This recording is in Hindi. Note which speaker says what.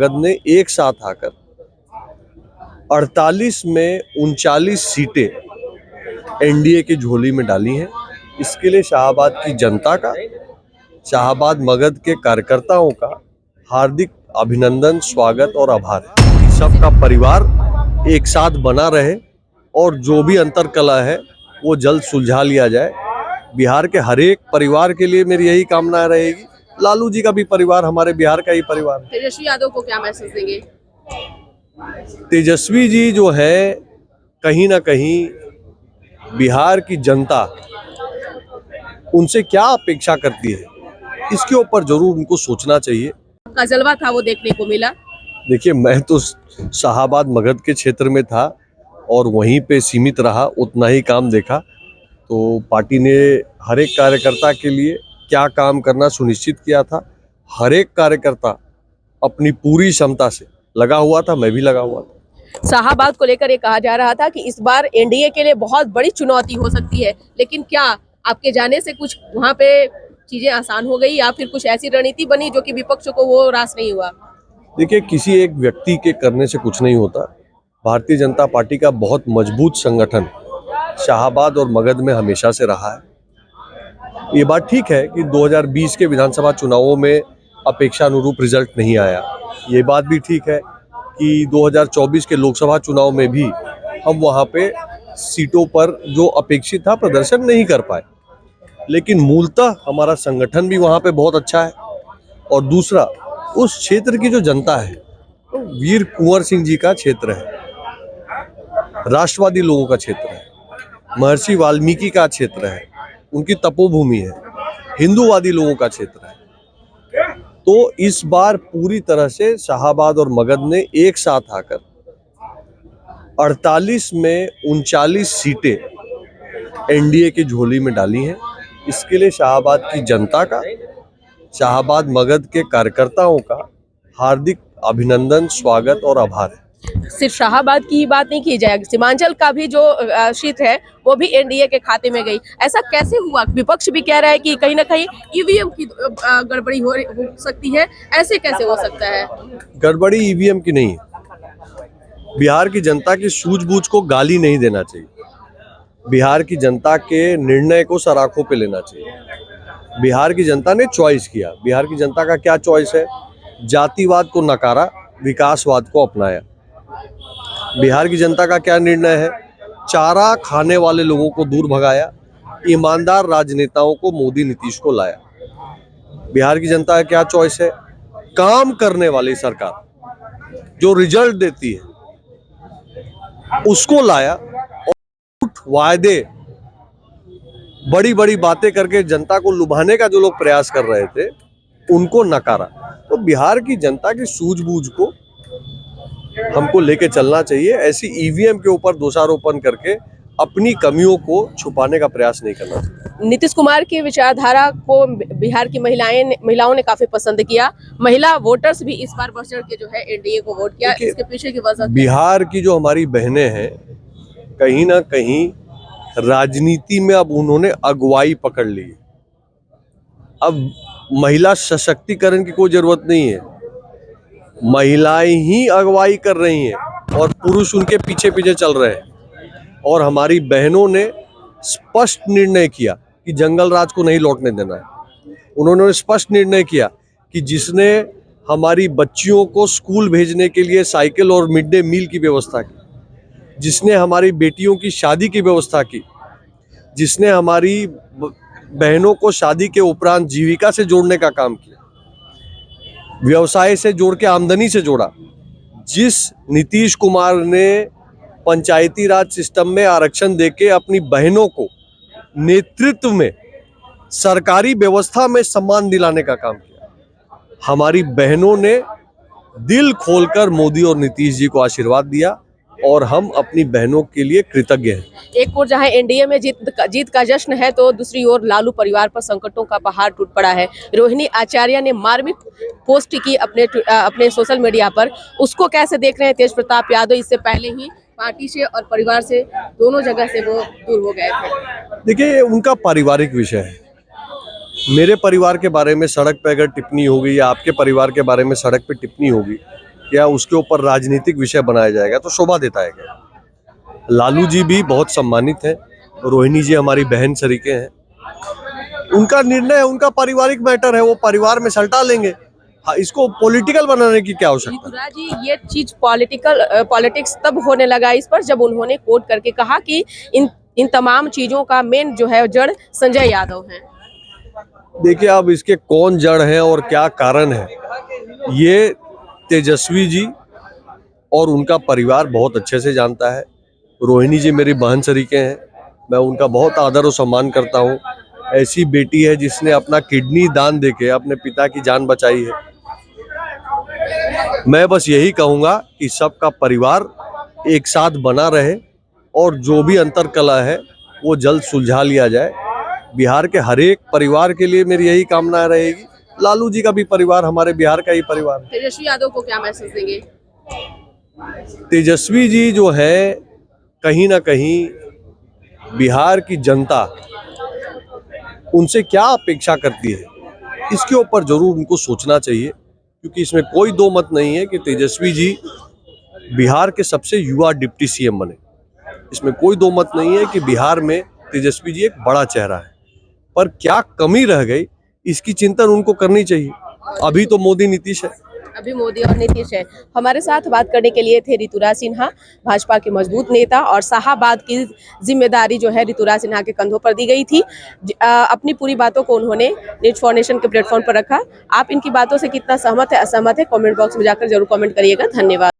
Speaker 1: मगध ने एक साथ आकर 48 में 39 सीटें एनडीए की झोली में डाली हैं। इसके लिए शाहाबाद की जनता का, शाहाबाद मगध के कार्यकर्ताओं का हार्दिक अभिनंदन, स्वागत और आभार है। सबका परिवार एक साथ बना रहे और जो भी अंतर्कलह है वो जल्द सुलझा लिया जाए। बिहार के हर एक परिवार के लिए मेरी यही कामना रहेगी। लालू जी का भी परिवार हमारे बिहार का ही परिवार है।
Speaker 2: तेजस्वी यादव को क्या मैसेज देंगे?
Speaker 1: तेजस्वी जी जो है, कहीं ना कहीं बिहार की जनता उनसे क्या अपेक्षा करती है, इसके ऊपर जरूर उनको सोचना चाहिए।
Speaker 2: का जलवा था वो देखने को मिला।
Speaker 1: देखिए, मैं तो शाहाबाद मगध के क्षेत्र में था और वहीं पे सीमित रहा, उतना ही काम देखा। तो पार्टी ने हर एक कार्यकर्ता के लिए क्या काम करना सुनिश्चित किया था। हर एक कार्यकर्ता अपनी पूरी क्षमता से लगा हुआ था, मैं भी लगा हुआ था।
Speaker 2: शाहाबाद को लेकर ये कहा जा रहा था कि इस बार एनडीए के लिए बहुत बड़ी चुनौती हो सकती है, लेकिन क्या आपके जाने से कुछ वहां पे चीजें आसान हो गई या फिर कुछ ऐसी रणनीति बनी जो कि विपक्ष को वो रास नहीं हुआ?
Speaker 1: देखिए, किसी एक व्यक्ति के करने से कुछ नहीं होता। भारतीय जनता पार्टी का बहुत मजबूत संगठन शाहाबाद और मगध में हमेशा से रहा है। ये बात ठीक है कि 2020 के विधानसभा चुनावों में अपेक्षानुरूप रिजल्ट नहीं आया। ये बात भी ठीक है कि 2024 के लोकसभा चुनाव में भी हम वहाँ पे सीटों पर जो अपेक्षित था प्रदर्शन नहीं कर पाए। लेकिन मूलतः हमारा संगठन भी वहाँ पे बहुत अच्छा है। और दूसरा, उस क्षेत्र की जो जनता है तो वीर कुंवर सिंह जी का क्षेत्र है, राष्ट्रवादी लोगों का क्षेत्र है, महर्षि वाल्मीकि का क्षेत्र है, उनकी तपोभूमि है, हिंदूवादी लोगों का क्षेत्र है। तो इस बार पूरी तरह से शाहाबाद और मगध ने एक साथ आकर 48 में 39 सीटें एनडीए की झोली में डाली हैं। इसके लिए शाहाबाद की जनता का, शाहाबाद मगध के कार्यकर्ताओं का हार्दिक अभिनंदन, स्वागत और आभार है।
Speaker 2: सिर्फ शाहाबाद की ही बात नहीं की जाए, सीमांचल का भी जो सीट है वो भी एनडीए के खाते में गई। ऐसा कैसे हुआ? विपक्ष भी कह रहा है कि कहीं ना कहीं ईवीएम की गड़बड़ी हो सकती है। ऐसे कैसे हो सकता है?
Speaker 1: गड़बड़ी ईवीएम की नहीं है। बिहार की जनता की सूझबूझ को गाली नहीं देना चाहिए। बिहार की जनता के निर्णय को सराखों पे लेना चाहिए। बिहार की जनता ने चॉइस किया। बिहार की जनता का क्या चॉइस है? जातिवाद को नकारा, विकासवाद को अपनाया। बिहार की जनता का क्या निर्णय है? चारा खाने वाले लोगों को दूर भगाया, ईमानदार राजनेताओं को मोदी नीतीश को लाया। बिहार की जनता का क्या चॉइस है? काम करने वाली सरकार जो रिजल्ट देती है उसको लाया और वायदे, बड़ी बड़ी बातें करके जनता को लुभाने का जो लोग प्रयास कर रहे थे उनको नकारा। तो बिहार की जनता की सूझबूझ को हमको लेके चलना चाहिए। ऐसी ईवीएम के ऊपर दोषारोपण करके अपनी कमियों को छुपाने का प्रयास नहीं करना चाहिए।
Speaker 2: नीतीश कुमार की विचारधारा को बिहार की महिलाओं ने काफी पसंद किया। महिला वोटर्स भी इस बार बढ़ चढ़ के जो है एनडीए को वोट किया। इसके पीछे की वजह
Speaker 1: बिहार की जो हमारी बहनें हैं, कहीं ना कहीं राजनीति में अब उन्होंने अगुवाई पकड़ ली। अब महिला सशक्तिकरण की कोई जरूरत नहीं है, महिलाएं ही अगुवाई कर रही हैं और पुरुष उनके पीछे पीछे चल रहे हैं। और हमारी बहनों ने स्पष्ट निर्णय किया कि जंगल राज को नहीं लौटने देना है। उन्होंने स्पष्ट निर्णय किया कि जिसने हमारी बच्चियों को स्कूल भेजने के लिए साइकिल और मिड डे मील की व्यवस्था की, जिसने हमारी बेटियों की शादी की व्यवस्था की, जिसने हमारी बहनों को शादी के उपरांत जीविका से जोड़ने का काम किया, व्यवसाय से जोड़ के आमदनी से जोड़ा, जिस नीतीश कुमार ने पंचायती राज सिस्टम में आरक्षण देके अपनी बहनों को नेतृत्व में सरकारी व्यवस्था में सम्मान दिलाने का काम किया, हमारी बहनों ने दिल खोलकर मोदी और नीतीश जी को आशीर्वाद दिया और हम अपनी बहनों के लिए कृतज्ञ हैं।
Speaker 2: एक ओर जहां एनडीए में जीत का जश्न है तो दूसरी ओर लालू परिवार पर संकटों का पहाड़ टूट पड़ा है। रोहिणी आचार्य ने मार्मिक पोस्ट की अपने सोशल मीडिया पर। उसको कैसे देख रहे हैं तेज प्रताप यादव? इससे पहले ही पार्टी से और परिवार से दोनों जगह से वो दूर हो गए थे।
Speaker 1: देखिए, उनका पारिवारिक विषय है। मेरे परिवार के बारे में सड़क पे अगर टिप्पणी होगी या आपके परिवार के बारे में सड़क पे टिप्पणी होगी या उसके ऊपर राजनीतिक विषय बनाया जाएगा तो शोभा देता है क्या। लालू जी भी बहुत सम्मानित हैं, रोहिणी जी हमारी बहन सरीके हैं, उनका निर्णय है, उनका पारिवारिक मैटर है, वो परिवार में सल्टा लेंगे। हाँ, इसको पॉलिटिकल बनाने की क्या आवश्यकता है।
Speaker 2: ऋतुराज जी, ये चीज पॉलिटिक्स तब होने लगा इस पर जब उन्होंने कोट करके कहा कि इन तमाम चीजों का मेन जो है जड़ संजय यादव है।
Speaker 1: देखिए, अब इसके कौन जड़ है और क्या कारण है, ये तेजस्वी जी और उनका परिवार बहुत अच्छे से जानता है। रोहिणी जी मेरी बहन सरीके हैं, मैं उनका बहुत आदर और सम्मान करता हूँ। ऐसी बेटी है जिसने अपना किडनी दान देके अपने पिता की जान बचाई है। मैं बस यही कहूँगा कि सबका परिवार एक साथ बना रहे और जो भी अंतर्कलह है वो जल्द सुलझा लिया जाए। बिहार के हर एक परिवार के लिए मेरी यही कामना रहेगी। लालू जी का भी परिवार हमारे बिहार का ही परिवार है।
Speaker 2: तेजस्वी यादव को क्या मैसेज देंगे।
Speaker 1: तेजस्वी जी जो है, कहीं ना कहीं बिहार की जनता उनसे क्या अपेक्षा करती है, इसके ऊपर जरूर उनको सोचना चाहिए, क्योंकि इसमें कोई दो मत नहीं है कि तेजस्वी जी बिहार के सबसे युवा डिप्टी सीएम बने। इसमें कोई दो मत नहीं है कि बिहार में तेजस्वी जी एक बड़ा चेहरा है, पर क्या कमी रह गई इसकी चिंतन उनको करनी चाहिए। अभी तो मोदी नीतीश है।
Speaker 2: अभी मोदी और नीतीश है। हमारे साथ बात करने के लिए थे ऋतुराज सिन्हा, भाजपा के मजबूत नेता, और शाहाबाद की जिम्मेदारी जो है ऋतुराज सिन्हा के कंधों पर दी गई थी। अपनी पूरी बातों को उन्होंने न्यूज फाउंडेशन के प्लेटफॉर्म पर रखा। आप इनकी बातों से कितना सहमत है, असहमत है, कमेंट बॉक्स में जाकर जरूर कमेंट करिएगा। धन्यवाद।